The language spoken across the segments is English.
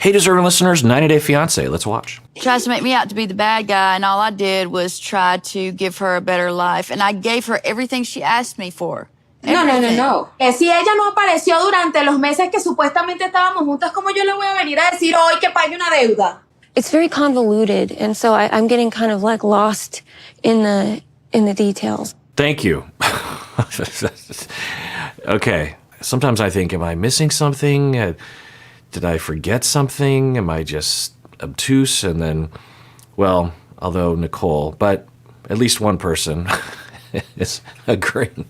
Hey, deserving listeners, 90 Day Fiancé. Let's watch. Tries to make me out to be the bad guy, and all I did was try to give her a better life. And I gave her everything she asked me for. No. Si ella no apareció durante los meses que supuestamente estábamos juntas, ¿cómo yo le voy a venir a decir hoy que pague una deuda? It's very convoluted, and so I'm getting kind of like lost in the details. Thank you. Okay. Sometimes I think, am I missing something? Did I forget something? Am I just obtuse? And then, well, although Nicole, but at least one person is agreeing.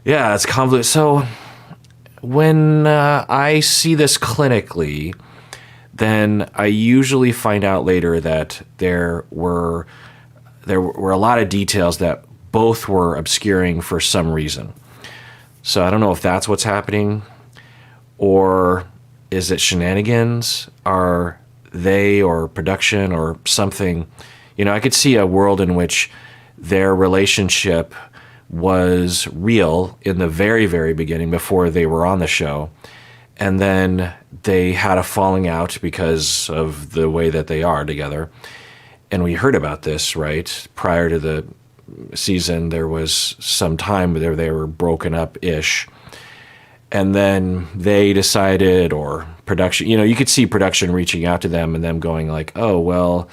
Yeah, it's convoluted. So when I see this clinically, then I usually find out later that there were a lot of details that both were obscuring for some reason. So I don't know if that's what's happening, or is it shenanigans? Are they, or production or something? You know, I could see a world in which their relationship was real in the very, very beginning before they were on the show. And then they had a falling out because of the way that they are together. And we heard about this, right? Prior to the season, there was some time where they were broken up-ish. And then they decided, or production, you know, you could see production reaching out to them and them going like, oh, well,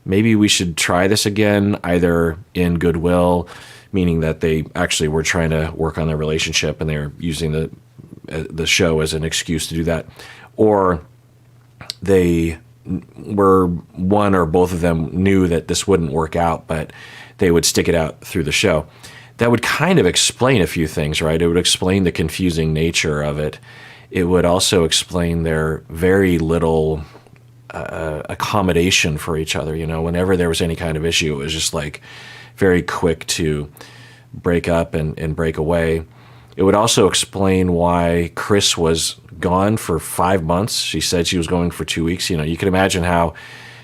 maybe we should try this again, either in goodwill, meaning that they actually were trying to work on their relationship and they were using the show as an excuse to do that, or they were, one or both of them knew that this wouldn't work out, but they would stick it out through the show. That would kind of explain a few things, right? It would explain the confusing nature of it. It would also explain their very little accommodation for each other. You know, whenever there was any kind of issue, it was just like very quick to break up and break away. It would also explain why Kris was gone for 5 months. She said she was going for 2 weeks. You know, you can imagine how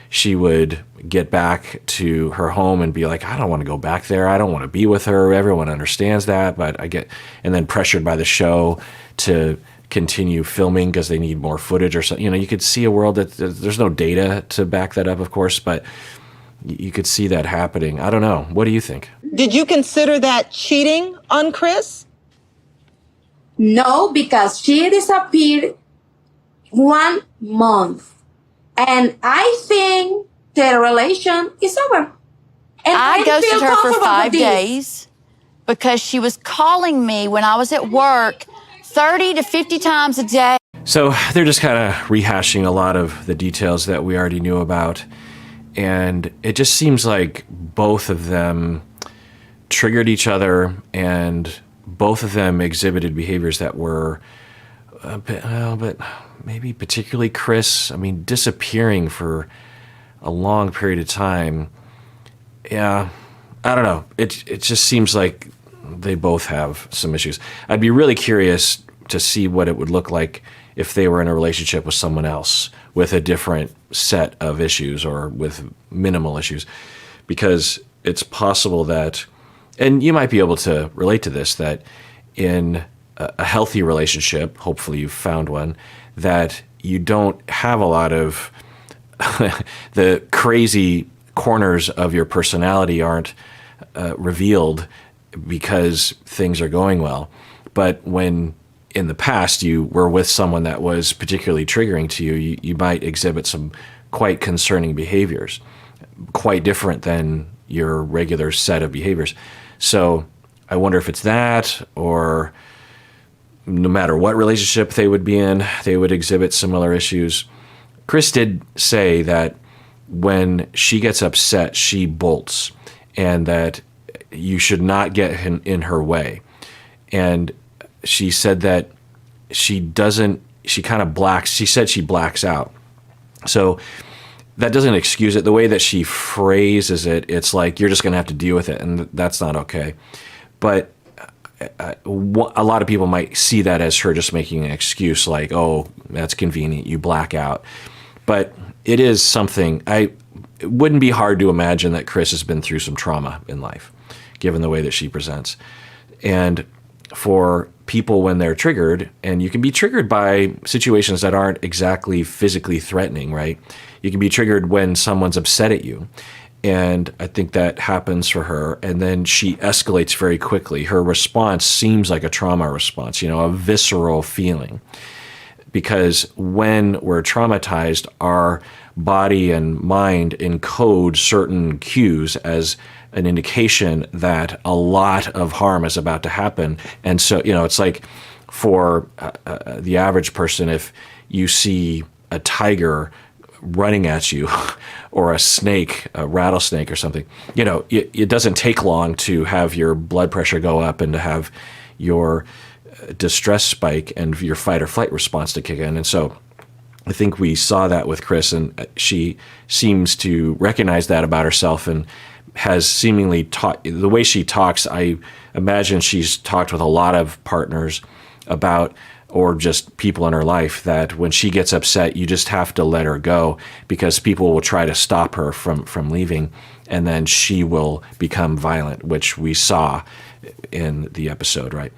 she would get back to her home and be like, I don't want to go back there. I don't want to be with her. Everyone understands that, but and then pressured by the show to continue filming because they need more footage or something. You know, you could see a world that there's no data to back that up, of course, but you could see that happening. I don't know. What do you think? Did you consider that cheating on Kris? No, because she disappeared 1 month. And I think the relation is over. And I ghosted feel her for comfortable 5 with this. days because she was calling me when I was at work 30 to 50 times a day. So they're just kind of rehashing a lot of the details that we already knew about. And it just seems like both of them triggered each other, and both of them exhibited behaviors that were a bit, but maybe particularly Kris, I mean, disappearing for a long period of time. Yeah, I don't know. It just seems like they both have some issues. I'd be really curious to see what it would look like if they were in a relationship with someone else with a different set of issues or with minimal issues, because it's possible that, and you might be able to relate to this, that in a healthy relationship, hopefully you've found one, that you don't have a lot of the crazy corners of your personality aren't revealed because things are going well. But when in the past you were with someone that was particularly triggering to you, you might exhibit some quite concerning behaviors, quite different than your regular set of behaviors. So I wonder if it's that, or no matter what relationship they would be in, they would exhibit similar issues. Kris did say that when she gets upset, she bolts, and that you should not get in her way. And she said that she said she blacks out. So that doesn't excuse it. The way that she phrases it, it's like, you're just going to have to deal with it, and that's not okay. But a lot of people might see that as her just making an excuse, like, oh, that's convenient, you black out. But it is something, it wouldn't be hard to imagine that Kris has been through some trauma in life, given the way that she presents. And for people when they're triggered, and you can be triggered by situations that aren't exactly physically threatening, right? You can be triggered when someone's upset at you. And I think that happens for her. And then she escalates very quickly. Her response seems like a trauma response, a visceral feeling. Because when we're traumatized, our body and mind encode certain cues as an indication that a lot of harm is about to happen. And so, it's like for the average person, if you see a tiger running at you or a snake, a rattlesnake or something, it doesn't take long to have your blood pressure go up and to have your distress spike and your fight or flight response to kick in. And so I think we saw that with Kris, and she seems to recognize that about herself and has seemingly taught, the way she talks, I imagine she's talked with a lot of partners about, or just people in her life, that when she gets upset, you just have to let her go, because people will try to stop her from leaving, and then she will become violent, which we saw in the episode, right?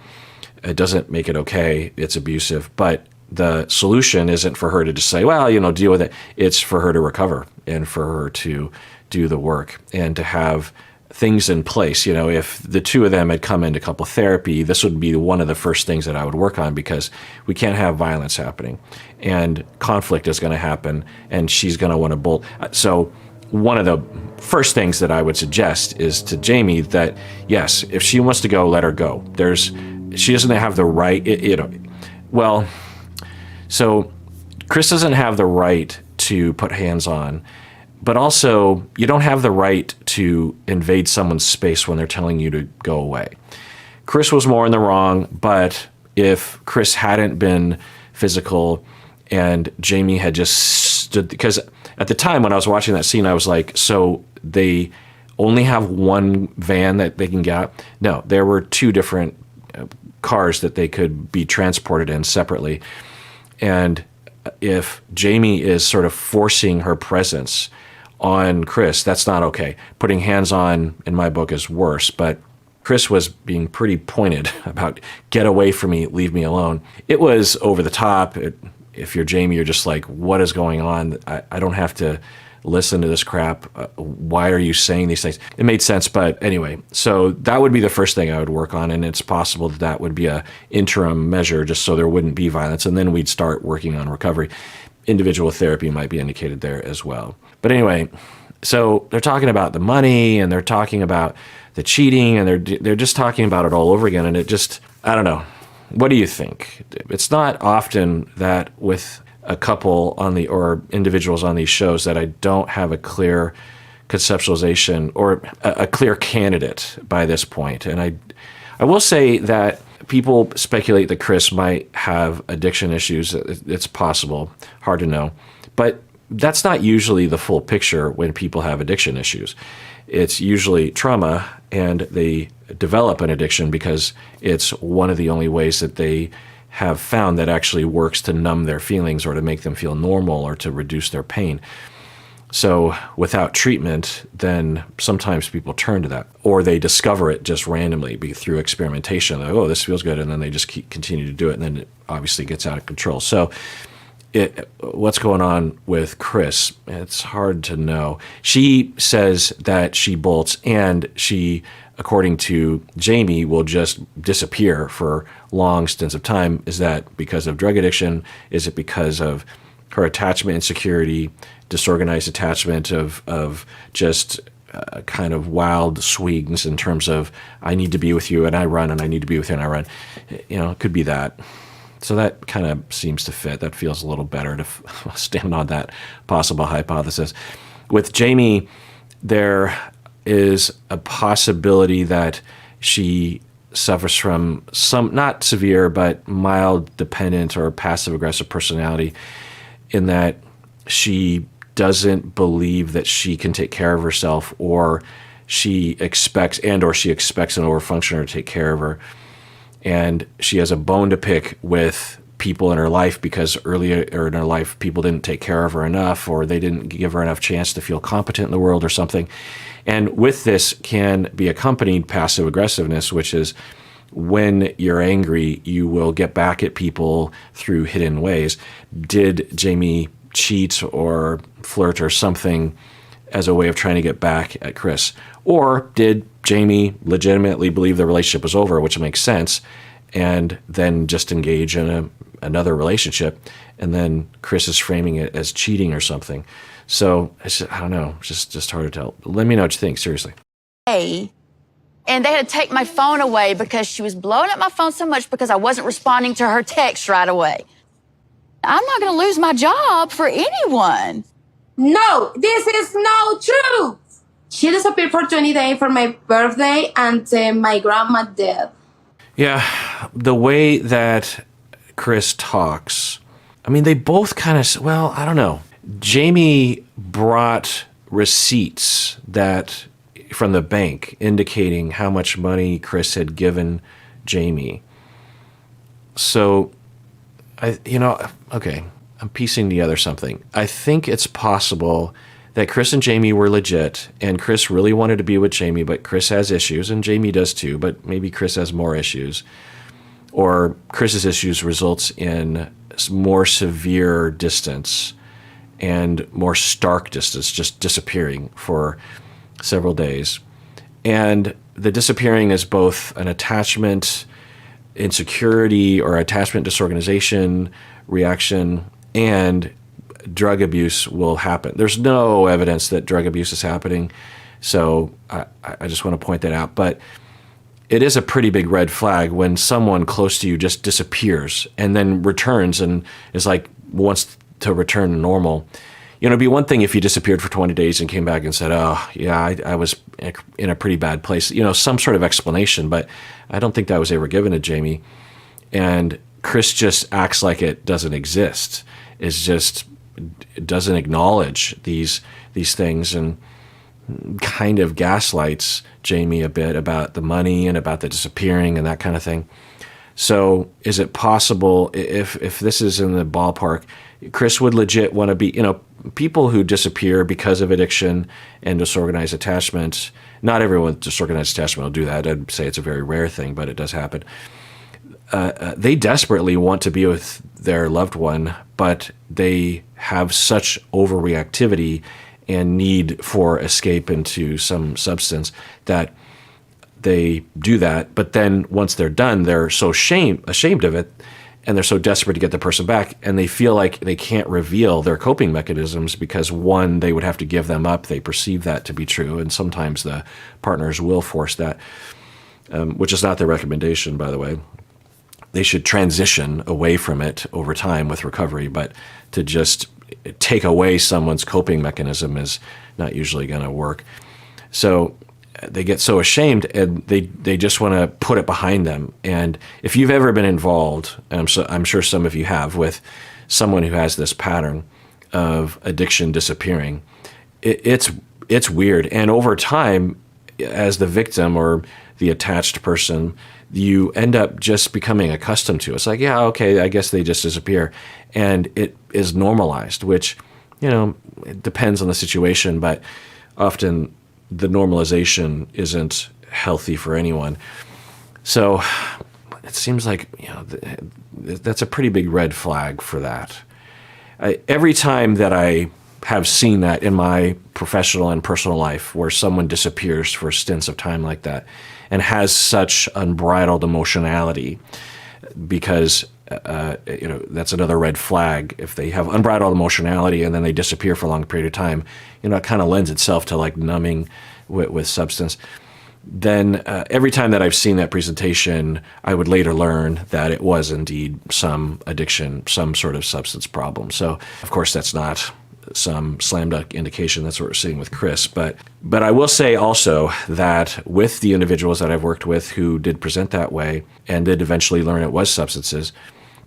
It doesn't make it okay. It's abusive. But the solution isn't for her to just say, well, deal with it. It's for her to recover and for her to do the work and to have things in place. If the two of them had come into couple therapy, this would be one of the first things that I would work on, because we can't have violence happening and conflict is going to happen and she's going to want to bolt. So one of the first things that I would suggest is to Jeymi that, yes, if she wants to go, let her go. She doesn't have the right, so Kris doesn't have the right to put hands on, but also you don't have the right to invade someone's space when they're telling you to go away. Kris was more in the wrong, but if Kris hadn't been physical and Jeymi had just stood, because at the time when I was watching that scene, I was like, so they only have one van that they can get? No, there were two different cars that they could be transported in separately. And if Jeymi is sort of forcing her presence on Kris, that's not okay. Putting hands on, in my book, is worse. But Kris was being pretty pointed about, get away from me, leave me alone. It was over the top. If you're Jeymi, you're just like, what is going on? I don't have to listen to this crap. Why are you saying these things? It made sense, but anyway, so that would be the first thing I would work on, and it's possible that would be a interim measure just so there wouldn't be violence, and then we'd start working on recovery. Individual therapy might be indicated there as well. But anyway, so they're talking about the money, and they're talking about the cheating, and they're just talking about it all over again, and it just, I don't know. What do you think? It's not often that with a couple or individuals on these shows that I don't have a clear conceptualization or a clear candidate by this point. And I will say that people speculate that Kris might have addiction issues. It's possible, hard to know. But that's not usually the full picture when people have addiction issues. It's usually trauma, and they develop an addiction because it's one of the only ways that they have found that actually works to numb their feelings or to make them feel normal or to reduce their pain. So without treatment, then sometimes people turn to that, or they discover it just randomly through experimentation. Like, oh, this feels good, and then they just continue to do it, and then it obviously gets out of control. So what's going on with Kris? It's hard to know. She says that she bolts, and she, according to Jeymi, will just disappear for long stints of time. Is that because of drug addiction? Is it because of her attachment insecurity, disorganized attachment of just kind of wild swings in terms of, I need to be with you and I run, and I need to be with you and I run? It could be that. So that kind of seems to fit. That feels a little better to stand on that possible hypothesis. With Jeymi, there is a possibility that she suffers from some, not severe, but mild dependent or passive-aggressive personality, in that she doesn't believe that she can take care of herself, or she expects an overfunctioner to take care of her. And she has a bone to pick with people in her life because earlier in her life, people didn't take care of her enough, or they didn't give her enough chance to feel competent in the world or something. And with this can be accompanied passive aggressiveness, which is when you're angry, you will get back at people through hidden ways. Did Jeymi cheat or flirt or something as a way of trying to get back at Kris? Or did Jeymi legitimately believe the relationship was over, which makes sense, and then just engage in another relationship, and then Kris is framing it as cheating or something? So I don't know, it's just hard to tell. Let me know what you think, seriously. And they had to take my phone away because she was blowing up my phone so much because I wasn't responding to her text right away. I'm not going to lose my job for anyone. No, this is no true. She disappeared for 20 days for my birthday and my grandma's death. Yeah, the way that Kris talks, I mean, they both kind of, well, I don't know. Jeymi brought receipts from the bank indicating how much money Kris had given Jeymi. So, okay, I'm piecing together something. I think it's possible that Kris and Jeymi were legit, and Kris really wanted to be with Jeymi, but Kris has issues, and Jeymi does too, but maybe Kris has more issues. Or Kris's issues results in more severe distance and more stark distance, just disappearing for several days. And the disappearing is both an attachment insecurity or attachment disorganization reaction, and drug abuse will happen. There's no evidence that drug abuse is happening, so I just want to point that out. But it is a pretty big red flag when someone close to you just disappears and then returns and is like wants to return to normal. You know, it'd be one thing if you disappeared for 20 days and came back and said, oh, yeah, I was in a pretty bad place. You know, some sort of explanation, but I don't think that was ever given to Jeymi. And Kris just acts like it doesn't exist. It doesn't acknowledge these things and kind of gaslights Jeymi a bit about the money and about the disappearing and that kind of thing. So is it possible, if this is in the ballpark, Kris would legit want to be, people who disappear because of addiction and disorganized attachment, not everyone with disorganized attachment will do that. I'd say it's a very rare thing, but it does happen. They desperately want to be with their loved one, but they have such overreactivity and need for escape into some substance that they do that. But then once they're done, they're so ashamed of it, and they're so desperate to get the person back, and they feel like they can't reveal their coping mechanisms because, one, they would have to give them up. They perceive that to be true, and sometimes the partners will force that, which is not their recommendation, by the way. They should transition away from it over time with recovery, but to just take away someone's coping mechanism is not usually going to work. So they get so ashamed, and they just want to put it behind them. And if you've ever been involved, and I'm sure some of you have, with someone who has this pattern of addiction disappearing, it's weird. And over time, as the victim or the attached person, you end up just becoming accustomed to it. It's like, yeah, okay, I guess they just disappear. And it is normalized, which, it depends on the situation, but often the normalization isn't healthy for anyone. So it seems like, that's a pretty big red flag for that. Every time that I have seen that in my professional and personal life, where someone disappears for stints of time like that and has such unbridled emotionality, because that's another red flag. If they have unbridled emotionality and then they disappear for a long period of time, it kind of lends itself to like numbing with substance. Then every time that I've seen that presentation, I would later learn that it was indeed some addiction, some sort of substance problem. So of course that's not some slam dunk indication. That's what we're seeing with Kris. But I will say also that with the individuals that I've worked with who did present that way and did eventually learn it was substances,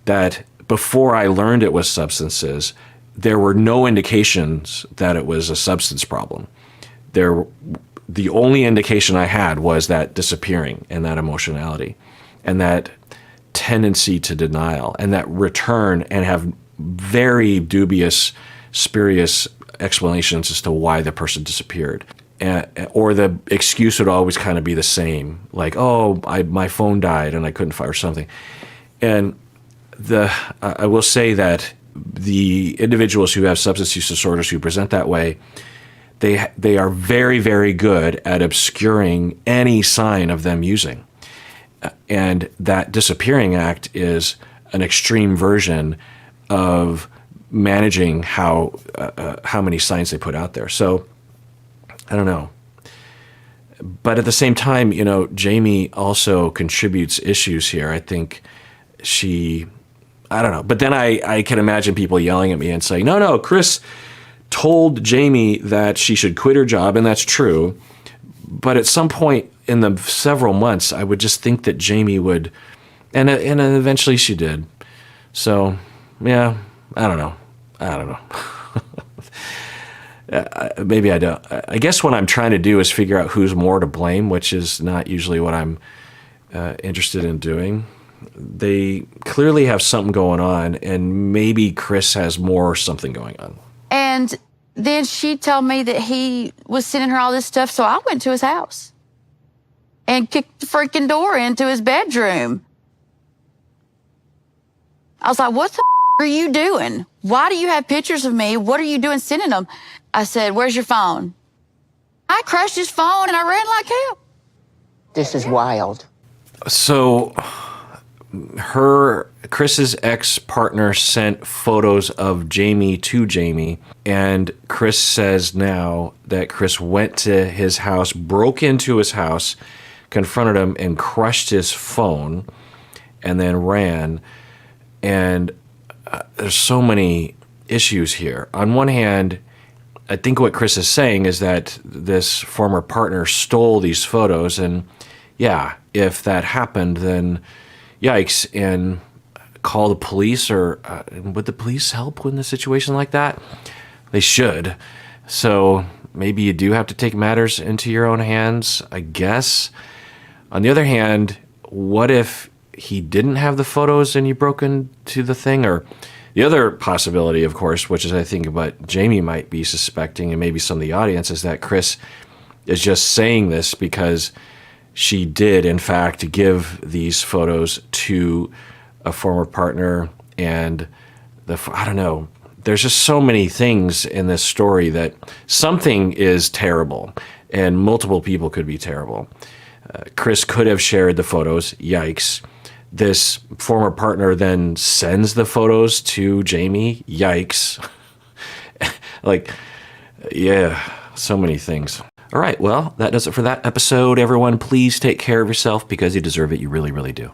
that before I learned it was substances, there were no indications that it was a substance problem. The only indication I had was that disappearing and that emotionality and that tendency to denial and that return and have very dubious, spurious explanations as to why the person disappeared. or the excuse would always kind of be the same, like, oh, my phone died and I couldn't find or something. And I will say that the individuals who have substance use disorders who present that way, they are very, very good at obscuring any sign of them using. And that disappearing act is an extreme version of managing how many signs they put out there. So I don't know. But at the same time, Jeymi also contributes issues here. I think I don't know. But then I can imagine people yelling at me and saying, no, Kris told Jeymi that she should quit her job, and that's true. But at some point in the several months, I would just think that Jeymi would, and eventually she did. So, yeah, I don't know. Maybe I don't. I guess what I'm trying to do is figure out who's more to blame, which is not usually what I'm interested in doing. They clearly have something going on, and maybe Kris has more something going on. And then she told me that he was sending her all this stuff, so I went to his house and kicked the freaking door into his bedroom. I was like, what the are you doing? Why do you have pictures of me? What are you doing sending them? I said, where's your phone? I crushed his phone and I ran like hell. This is wild. So Kris's ex-partner sent photos of Jeymi to Jeymi, and Kris says now that Kris went to his house, broke into his house, confronted him, and crushed his phone, and then ran. And there's so many issues here. On one hand, I think what Kris is saying is that this former partner stole these photos, and yeah, if that happened, then yikes, and call the police, or would the police help in a situation like that? They should. So maybe you do have to take matters into your own hands, I guess. On the other hand, what if he didn't have the photos and you broke into the thing? Or the other possibility, of course, which is I think what Jeymi might be suspecting, and maybe some of the audience, is that Kris is just saying this because she did, in fact, give these photos to a former partner, and I don't know. There's just so many things in this story that something is terrible, and multiple people could be terrible. Kris could have shared the photos. Yikes. This former partner then sends the photos to Jeymi. Yikes. Yeah, so many things. All right, well, that does it for that episode. Everyone, please take care of yourself because you deserve it. You really, really do.